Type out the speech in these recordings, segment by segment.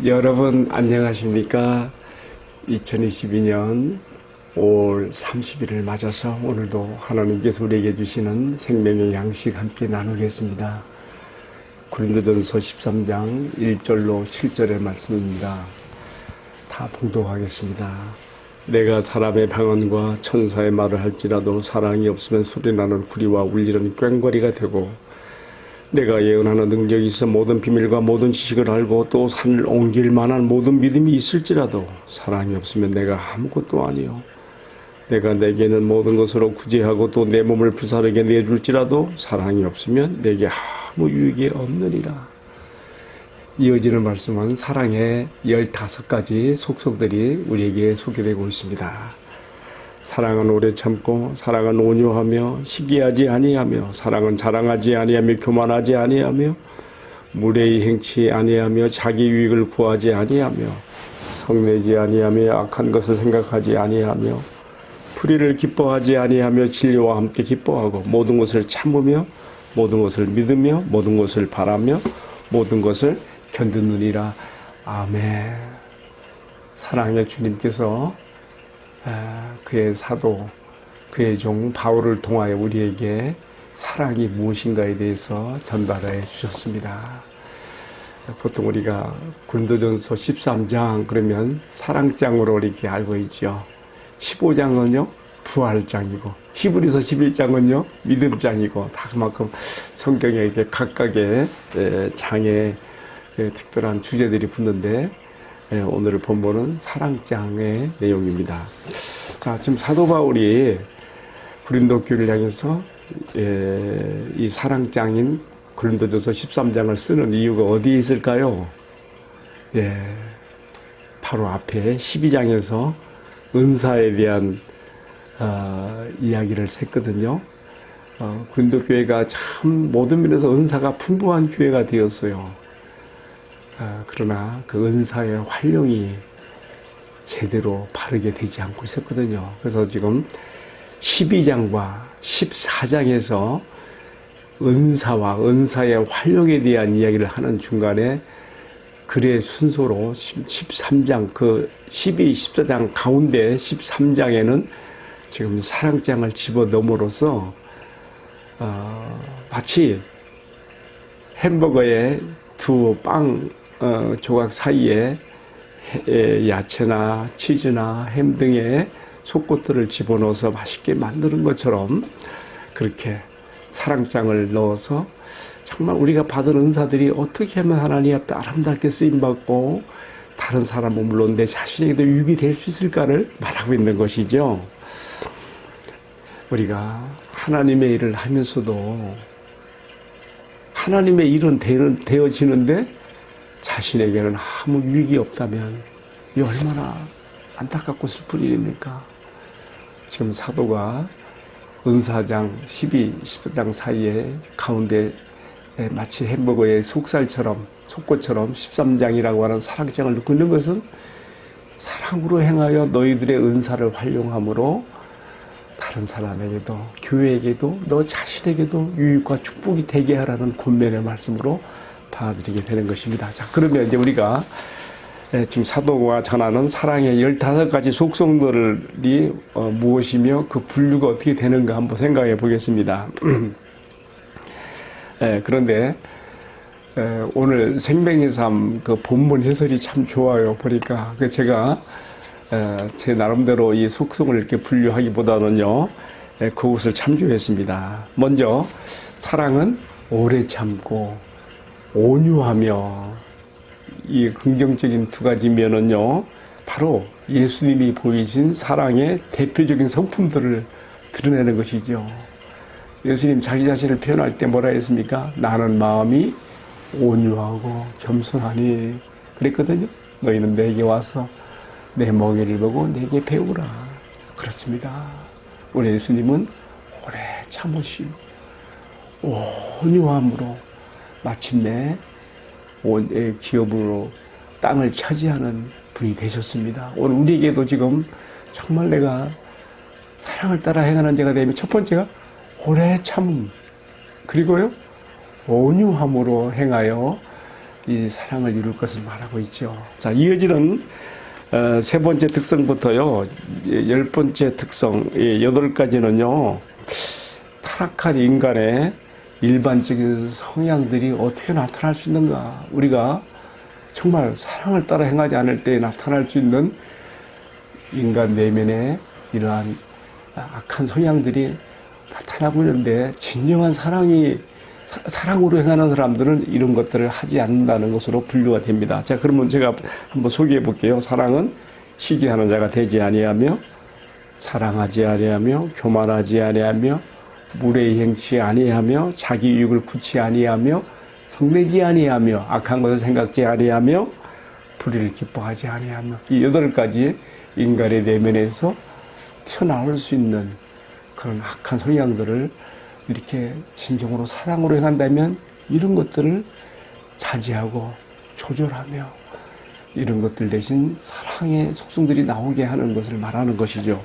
여러분 안녕하십니까? 2022년 5월 30일을 맞아서 오늘도 하나님께서 우리에게 주시는 생명의 양식 함께 나누겠습니다. 고린도전서 13장 1절로 7절의 말씀입니다. 다 봉독하겠습니다. 내가 사람의 방언과 천사의 말을 할지라도 사랑이 없으면 소리나는 구리와 울리는 꽹과리가 되고, 내가 예언하는 능력이 있어 모든 비밀과 모든 지식을 알고 또 산을 옮길 만한 모든 믿음이 있을지라도 사랑이 없으면 내가 아무것도 아니요. 내가 내게는 모든 것으로 구제하고 또 내 몸을 불사르게 내줄지라도 사랑이 없으면 내게 아무 유익이 없느니라. 이어지는 말씀은 사랑의 15가지 속성들이 우리에게 소개되고 있습니다. 사랑은 오래 참고, 사랑은 온유하며, 시기하지 아니하며, 사랑은 자랑하지 아니하며, 교만하지 아니하며, 무례히 행치 아니하며, 자기 유익을 구하지 아니하며, 성내지 아니하며, 악한 것을 생각하지 아니하며, 불의를 기뻐하지 아니하며, 진리와 함께 기뻐하고, 모든 것을 참으며, 모든 것을 믿으며, 모든 것을 바라며, 모든 것을 견디느니라. 아멘. 사랑의 주님께서 그의 사도, 그의 종 바울을 통하여 우리에게 사랑이 무엇인가에 대해서 전달해 주셨습니다. 보통 우리가 고린도전서 13장 그러면 사랑장으로 이렇게 알고 있죠. 15장은요 부활장이고, 히브리서 11장은요 믿음장이고, 다 그만큼 성경에 이렇게 각각의 장에 특별한 주제들이 붙는데, 오늘 본문은 사랑장의 내용입니다. 자, 지금 사도 바울이 고린도 교회를 향해서 이 사랑장인 고린도전서 13장을 쓰는 이유가 어디에 있을까요? 바로 앞에 12장에서 은사에 대한 이야기를 했거든요. 고린도 교회가 참 모든 면에서 은사가 풍부한 교회가 되었어요. 그러나 그 은사의 활용이 제대로 바르게 되지 않고 있었거든요. 그래서 지금 12장과 14장에서 은사와 은사의 활용에 대한 이야기를 하는 중간에 글의 순서로 13장, 그 12, 14장 가운데 13장에는 지금 사랑장을 집어넣음으로써 마치 햄버거에 두 빵 조각 사이에 야채나 치즈나 햄 등의 속것들을 집어넣어서 맛있게 만드는 것처럼 그렇게 사랑장을 넣어서 정말 우리가 받은 은사들이 어떻게 하면 하나님 앞에 아름답게 쓰임받고 다른 사람은 물론 내 자신에게도 유익이 될 수 있을까를 말하고 있는 것이죠. 우리가 하나님의 일을 하면서도 하나님의 일은 되어지는데 자신에게는 아무 유익이 없다면 이 얼마나 안타깝고 슬픈 일입니까? 지금 사도가 은사장 12, 14장 사이에 가운데 마치 햄버거의 속살처럼, 속꽃처럼 13장이라고 하는 사랑장을 넣고 있는 것은 사랑으로 행하여 너희들의 은사를 활용함으로 다른 사람에게도, 교회에게도, 너 자신에게도 유익과 축복이 되게 하라는 권면의 말씀으로 받아들이게 되는 것입니다. 자, 그러면 이제 우리가 지금 사도가 전하는 사랑의 15가지 속성들이 무엇이며 그 분류가 어떻게 되는가 한번 생각해 보겠습니다. 그런데 오늘 생명의 삶 그 본문 해설이 참 좋아요. 보니까 제가 제 나름대로 이 속성을 이렇게 분류하기보다는요, 그것을 참조했습니다. 먼저 사랑은 오래 참고 온유하며, 이 긍정적인 두 가지 면은요 바로 예수님이 보이신 사랑의 대표적인 성품들을 드러내는 것이죠. 예수님 자기 자신을 표현할 때 뭐라 했습니까? 나는 마음이 온유하고 겸손하니 그랬거든요. 너희는 내게 와서 내 멍에를 보고 내게 배우라. 그렇습니다. 우리 예수님은 오래 참으시고 온유함으로 마침내 기업으로 땅을 차지하는 분이 되셨습니다. 오늘 우리에게도 지금 정말 내가 사랑을 따라 행하는 자가 되면 첫 번째가 오래 참음, 그리고요 온유함으로 행하여 이 사랑을 이룰 것을 말하고 있죠. 자, 이어지는 세 번째 특성부터요, 10번째 특성, 8가지는요, 타락한 인간의 일반적인 성향들이 어떻게 나타날 수 있는가. 우리가 정말 사랑을 따라 행하지 않을 때 나타날 수 있는 인간 내면의 이러한 악한 성향들이 나타나고 있는데, 진정한 사랑으로 행하는 사람들은 이런 것들을 하지 않는다는 것으로 분류가 됩니다. 자, 그러면 제가 한번 소개해 볼게요. 사랑은 시기하는 자가 되지 아니하며, 사랑하지 아니하며, 교만하지 아니하며, 무례히 행치 아니하며, 자기 유익을 구치 아니하며, 성내지 아니하며, 악한 것을 생각지 아니하며, 불의를 기뻐하지 아니하며, 이 8가지 인간의 내면에서 튀어나올 수 있는 그런 악한 성향들을 이렇게 진정으로 사랑으로 행한다면 이런 것들을 자제하고 조절하며 이런 것들 대신 사랑의 속성들이 나오게 하는 것을 말하는 것이죠.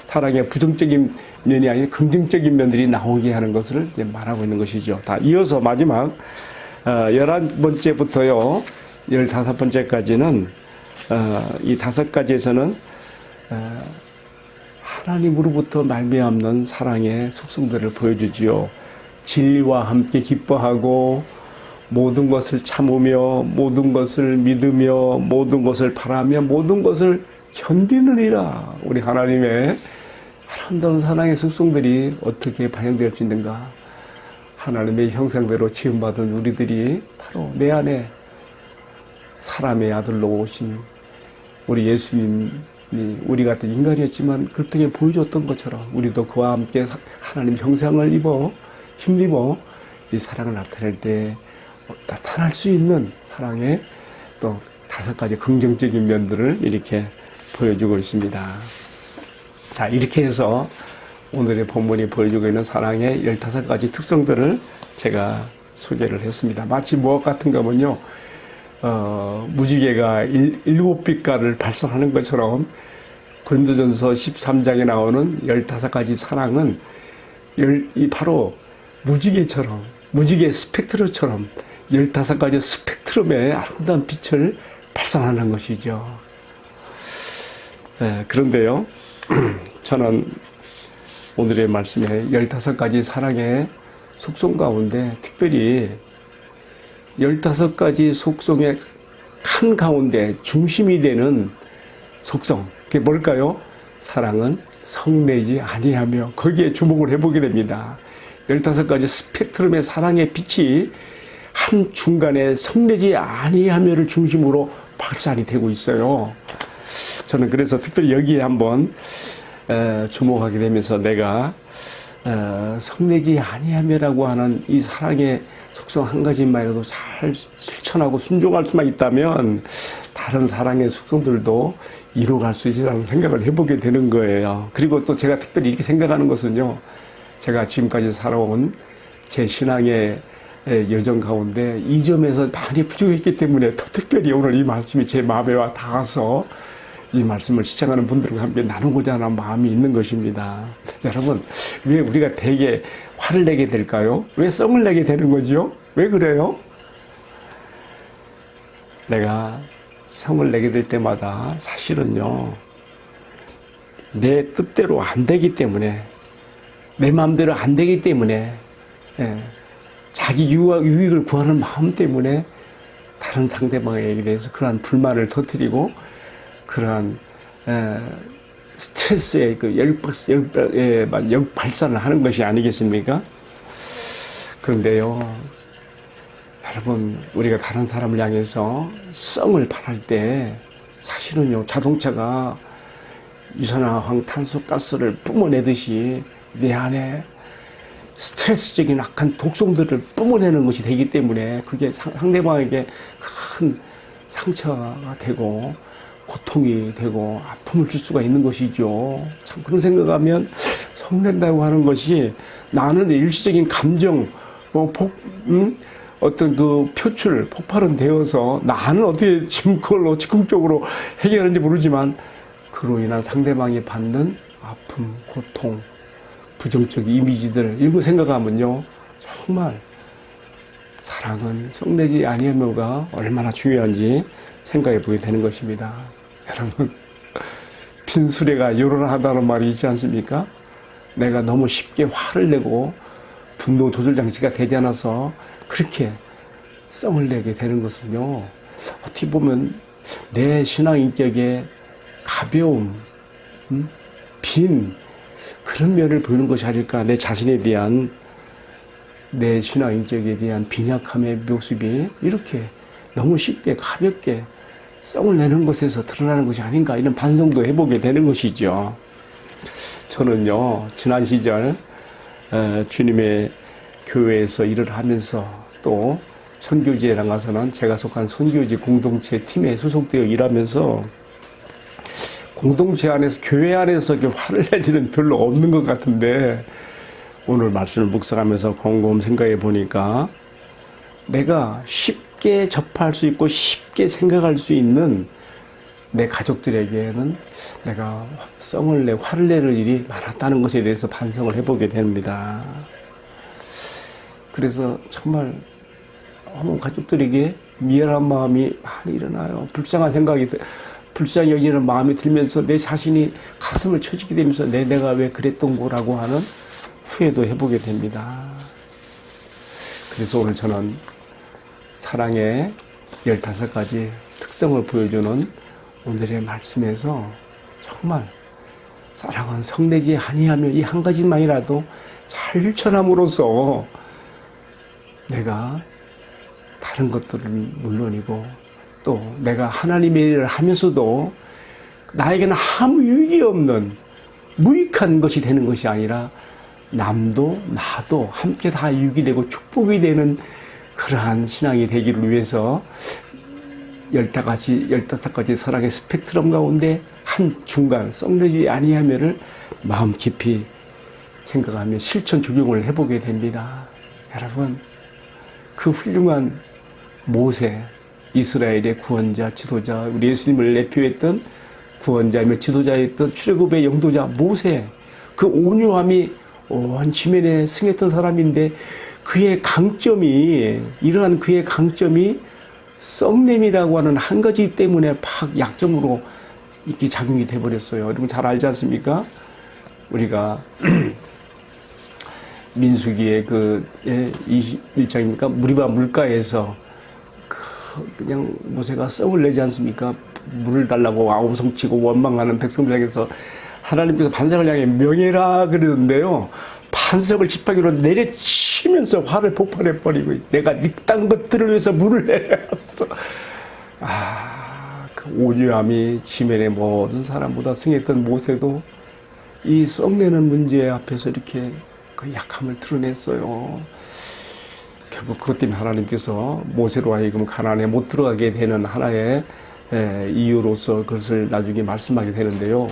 사랑의 부정적인 면이 아닌 긍정적인 면들이 나오게 하는 것을 이제 말하고 있는 것이죠. 다 이어서 마지막 11번째부터요 15번째까지는 이 5가지에서는 하나님으로부터 말미암는 사랑의 속성들을 보여주지요. 진리와 함께 기뻐하고, 모든 것을 참으며, 모든 것을 믿으며, 모든 것을 바라며, 모든 것을 견디느니라. 우리 하나님의 아름다운 사랑의 속성들이 어떻게 반영될 수 있는가. 하나님의 형상대로 지음받은 우리들이 바로 내 안에 사람의 아들로 오신 우리 예수님, 우리 같은 인간이었지만 그렇게 보여줬던 것처럼 우리도 그와 함께 하나님 형상을 힘입어 이 사랑을 나타낼 때 나타날 수 있는 사랑의 또 5가지 긍정적인 면들을 이렇게 보여주고 있습니다. 자, 이렇게 해서 오늘의 본문이 보여주고 있는 사랑의 15가지 특성들을 제가 소개를 했습니다. 마치 무엇 같은가 하면요, 무지개가 7빛깔을 발산하는 것처럼 고린도전서 13장에 나오는 15가지 사랑은 바로 무지개처럼, 무지개 스펙트럼처럼 15가지 스펙트럼의 아름다운 빛을 발산하는 것이죠. 네, 그런데요, 저는 오늘의 말씀에 15가지 사랑의 속성 가운데 특별히 15가지 속성의 칸 가운데 중심이 되는 속성, 그게 뭘까요? 사랑은 성내지 아니하며, 거기에 주목을 해보게 됩니다. 15가지 스펙트럼의 사랑의 빛이 한 중간에 성내지 아니하며를 중심으로 발산이 되고 있어요. 저는 그래서 특별히 여기에 한번 주목하게 되면서 내가 성내지 아니하며라고 하는 이 사랑의 속성 한 가지만이라도 잘 실천하고 순종할 수만 있다면 다른 사랑의 속성들도 이루어갈 수 있으라는 생각을 해보게 되는 거예요. 그리고 또 제가 특별히 이렇게 생각하는 것은요, 제가 지금까지 살아온 제 신앙의 여정 가운데 이 점에서 많이 부족했기 때문에 더 특별히 오늘 이 말씀이 제 마음에 와 닿아서 이 말씀을 시청하는 분들과 함께 나누고자 하는 마음이 있는 것입니다. 여러분, 왜 우리가 되게 화를 내게 될까요? 왜 썽을 내게 되는 거죠? 왜 그래요? 내가 성을 내게 될 때마다 사실은요, 내 뜻대로 안 되기 때문에, 내 마음대로 안 되기 때문에, 자기 유익을 구하는 마음 때문에 다른 상대방에게 대해서 그러한 불만을 터뜨리고 그러한 스트레스의 그 역발산을 하는 것이 아니겠습니까? 그런데요, 여러분, 우리가 다른 사람을 향해서 썽을 발할 때 사실은요, 자동차가 이산화탄소가스를 뿜어내듯이 내 안에 스트레스적인 악한 독성들을 뿜어내는 것이 되기 때문에 그게 상대방에게 큰 상처가 되고 고통이 되고 아픔을 줄 수가 있는 것이죠. 참 그런 생각하면 성낸다고 하는 것이 나는 일시적인 감정, 어떤 그 표출, 폭발은 되어서 나는 어떻게 지금 그걸로 즉흥적으로 해결하는지 모르지만 그로 인한 상대방이 받는 아픔, 고통, 부정적 이미지들 이런 거 생각하면요, 정말 사랑은 썩내지 아니하며가 얼마나 중요한지 생각해 보게 되는 것입니다. 여러분, 빈수레가 요란하다는 말이 있지 않습니까? 내가 너무 쉽게 화를 내고 분노 조절 장치가 되지 않아서 그렇게 썽을 내게 되는 것은요, 어떻게 보면 내 신앙 인격의 가벼움, 빈 그런 면을 보이는 것이 아닐까. 내 자신에 대한, 내 신앙 인격에 대한 빈약함의 모습이 이렇게 너무 쉽게 가볍게 썽을 내는 것에서 드러나는 것이 아닌가, 이런 반성도 해보게 되는 것이죠. 저는요, 지난 시절 주님의 교회에서 일을 하면서 또 선교지에 나가서는 제가 속한 선교지 공동체 팀에 소속되어 일하면서 공동체 안에서, 교회 안에서 화를 낼 일은 별로 없는 것 같은데, 오늘 말씀을 묵상하면서 곰곰 생각해 보니까 내가 쉽게 접할 수 있고 쉽게 생각할 수 있는 내 가족들에게는 내가 썽을 내, 화를 내는 일이 많았다는 것에 대해서 반성을 해보게 됩니다. 그래서 정말 어머 가족들에게 미안한 마음이 많이 일어나요. 불쌍한 생각이, 불쌍히 여기는 마음이 들면서 내 자신이 가슴을 쳐지게 되면서 내가 왜 그랬던 거라고 하는 후회도 해보게 됩니다. 그래서 오늘 저는 사랑의 15가지 특성을 보여주는 오늘의 말씀에서 정말 사랑은 성내지 아니하며 이 한 가지만이라도 잘 실천함으로써 내가 다른 것들은 물론이고 또 내가 하나님의 일을 하면서도 나에게는 아무 유익이 없는 무익한 것이 되는 것이 아니라 남도 나도 함께 다 유익이 되고 축복이 되는 그러한 신앙이 되기를 위해서 15가지 사랑의 스펙트럼 가운데 한 중간 썩내지 아니하며를 마음 깊이 생각하며 실천 적용을 해보게 됩니다. 여러분, 그 훌륭한 모세, 이스라엘의 구원자, 지도자, 우리 예수님을 내표했던 구원자이며 지도자였던 출애굽의 영도자 모세, 그 온유함이 온 지면에 승했던 사람인데 그의 강점이, 이러한 그의 강점이 썩냄이라고 하는 한 가지 때문에 팍 약점으로 이렇게 작용이 돼버렸어요. 여러분 잘 알지 않습니까? 우리가 민수기의 그 21장입니까? 무리바 물가에서 그냥 모세가 썩을 내지 않습니까? 물을 달라고 아우성치고 원망하는 백성들에게서 하나님께서 반석을 향해 명예라 그러는데요. 반석을 지팡이로 내려치면서 화를 폭발해버리고 내가 이딴 것들을 위해서 물을 내려서 그 온유함이 지면의 모든 사람보다 승했던 모세도 이 썩내는 문제 앞에서 이렇게 그 약함을 드러냈어요. 결국 그것 때문에 하나님께서 모세로 하여금 가나안에 못 들어가게 되는 하나의 이유로서 그것을 나중에 말씀하게 되는데요.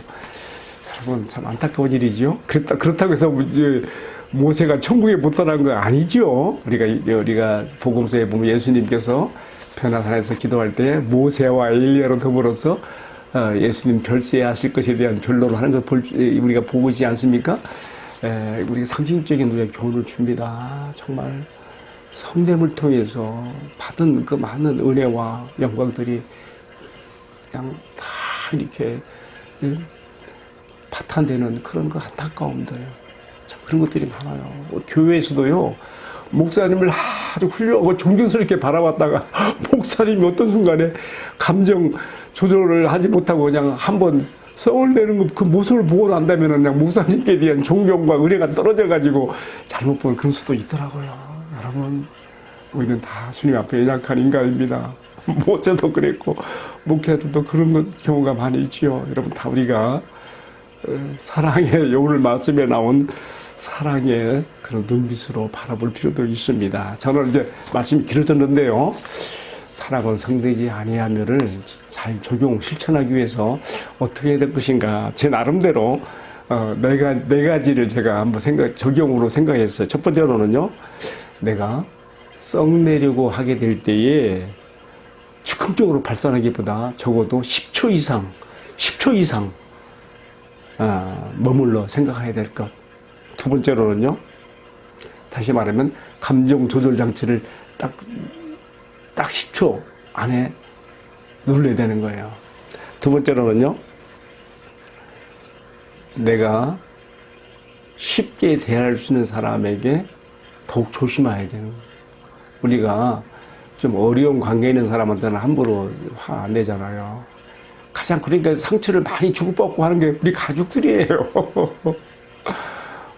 여러분 참 안타까운 일이죠. 그렇다고 해서 모세가 천국에 못 들어간 거 아니죠. 우리가 복음서에 보면 예수님께서 변화산에서 기도할 때 모세와 엘리야로 더불어서 예수님 별세하실 것에 대한 변론을 하는 걸 우리가 보고 있지 않습니까? 우리가 상징적인 우리의 교훈을 줍니다. 정말 성냄을 통해서 받은 그 많은 은혜와 영광들이 그냥 다 이렇게 파탄되는 그런 그 안타까움들, 참 그런 것들이 많아요. 교회에서도요, 목사님을 아주 훌륭하고 존경스럽게 바라봤다가 목사님이 어떤 순간에 감정 조절을 하지 못하고 그냥 한번 썩을 내는 그 모습을 보고 난다면 그냥 목사님께 대한 존경과 은혜가 떨어져가지고 잘못 보는 그런 수도 있더라고요. 여러분, 우리는 다 주님 앞에 연약한 인간입니다. 모세도 그랬고 목회자들도 그런 경우가 많이 있지요. 여러분 다 우리가 사랑의 오늘 말씀에 나온 사랑의 그런 눈빛으로 바라볼 필요도 있습니다. 저는 이제 말씀이 길어졌는데요. 사랑은 성되지 아니하며를 잘 적용, 실천하기 위해서 어떻게 해야 될 것인가. 제 나름대로 네 가지를 제가 한번 적용으로 생각했어요. 첫 번째로는요, 내가 썩내려고 하게 될 때에 즉흥적으로 발산하기보다 적어도 10초 이상 머물러 생각해야 될 것. 두 번째로는요, 다시 말하면 감정 조절 장치를 딱 10초 안에 눌러야 되는 거예요. 두 번째로는요, 내가 쉽게 대할 수 있는 사람에게 더욱 조심해야 되는 거예요. 우리가 좀 어려운 관계에 있는 사람한테는 함부로 화 안 내잖아요. 가장 그러니까 상처를 많이 주고받고 하는 게 우리 가족들이에요.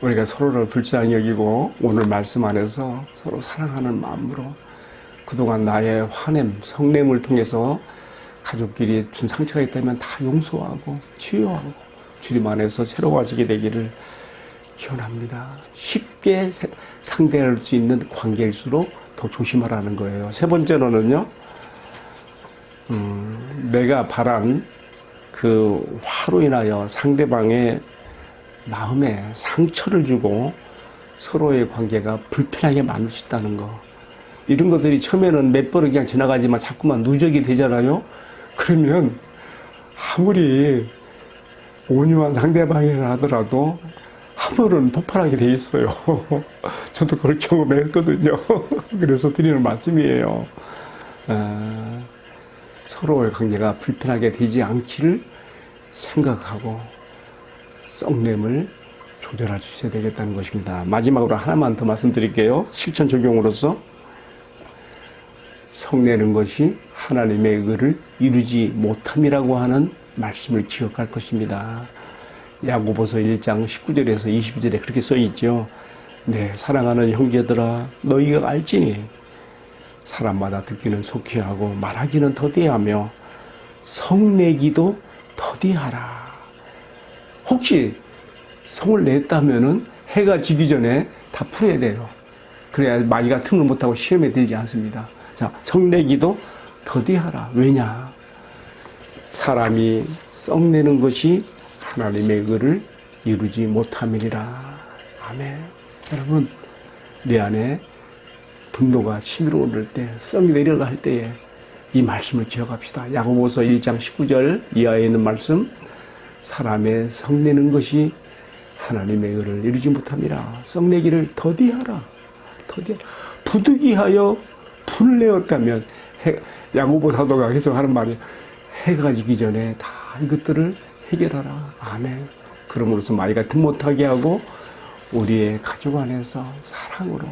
우리가 서로를 불쌍히 여기고 오늘 말씀 안에서 서로 사랑하는 마음으로 그동안 나의 화냄, 성냄을 통해서 가족끼리 준 상처가 있다면 다 용서하고 치유하고 주님 안에서 새로워지게 되기를 기원합니다. 쉽게 상대할 수 있는 관계일수록 더 조심하라는 거예요. 세 번째로는요, 내가 바란 그 화로 인하여 상대방의 마음에 상처를 주고 서로의 관계가 불편하게 만들 수 있다는 거. 이런 것들이 처음에는 몇 번은 그냥 지나가지만 자꾸만 누적이 되잖아요. 그러면 아무리 온유한 상대방이라 하더라도 한 번은 폭발하게 돼 있어요. 저도 그걸 경험했거든요. 그래서 드리는 말씀이에요. 서로의 관계가 불편하게 되지 않기를 생각하고 썩냄을 조절해 주셔야 되겠다는 것입니다. 마지막으로 하나만 더 말씀드릴게요. 실천 적용으로서 성내는 것이 하나님의 의를 이루지 못함이라고 하는 말씀을 기억할 것입니다. 야고보서 1장 19절에서 22절에 그렇게 써 있죠. 네, 사랑하는 형제들아, 너희가 알지니 사람마다 듣기는 속히 하고 말하기는 더디하며 성내기도 더디하라. 혹시 성을 냈다면은 해가 지기 전에 다 풀어야 돼요. 그래야 마귀가 틈을 못하고 시험에 들지 않습니다. 자, 성내기도 더디하라. 왜냐? 사람이 썩내는 것이 하나님의 의를 이루지 못함이니라. 아멘. 여러분, 내 안에 분노가 치밀어 오를 때, 썩 내려갈 때에 이 말씀을 기억합시다. 야고보서 1장 19절 이하에 있는 말씀, 사람의 썩내는 것이 하나님의 의를 이루지 못함이라. 썩내기를 더디하라. 부득이하여 분을 내었다면, 야고보 사도가 해석하는 말이 해가 지기 전에 다 이것들을 해결하라. 아멘. 그럼으로써 마귀가 틈 못하게 하고 우리의 가족 안에서 사랑으로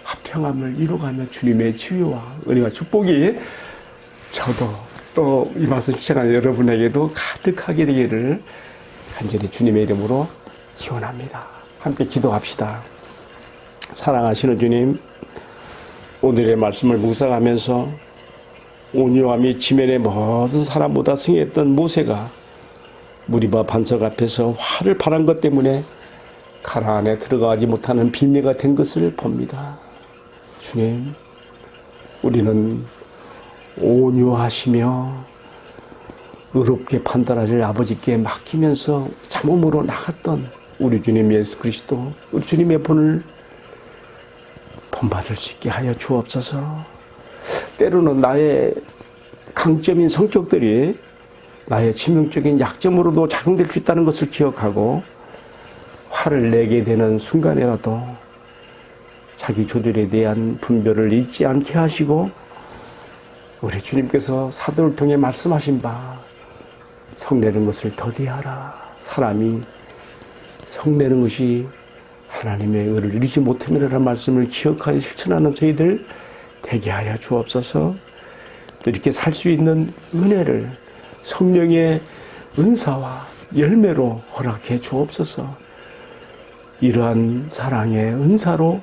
화평함을 이루어가며 주님의 치유와 은혜와 축복이 저도 또 이 말씀 시청하는 여러분에게도 가득하게 되기를 간절히 주님의 이름으로 기원합니다. 함께 기도합시다. 사랑하시는 주님, 오늘의 말씀을 묵상하면서 온유함이 지면의 모든 사람보다 승리했던 모세가 무리바 반석 앞에서 화를 발한 것 때문에 가나안에 들어가지 못하는 빌미가 된 것을 봅니다. 주님, 우리는 온유하시며 의롭게 판단하실 아버지께 맡기면서 참음으로 나갔던 우리 주님 예수 그리스도, 우리 주님의 본을 본받을 수 있게 하여 주옵소서. 때로는 나의 강점인 성격들이 나의 치명적인 약점으로도 작용될 수 있다는 것을 기억하고 화를 내게 되는 순간에라도 자기 조절에 대한 분별을 잊지 않게 하시고 우리 주님께서 사도를 통해 말씀하신 바 성내는 것을 더디하라. 사람이 성내는 것이 하나님의 의를 이루지 못함이라는 말씀을 기억하여 실천하는 저희들 되게 하여 주옵소서. 또 이렇게 살 수 있는 은혜를 성령의 은사와 열매로 허락해 주옵소서. 이러한 사랑의 은사로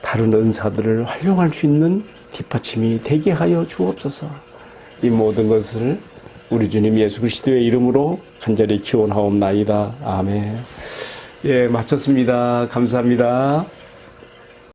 다른 은사들을 활용할 수 있는 뒷받침이 되게 하여 주옵소서. 이 모든 것을 우리 주님 예수 그리스도의 이름으로 간절히 기원하옵나이다. 아멘. 예, 마쳤습니다. 감사합니다.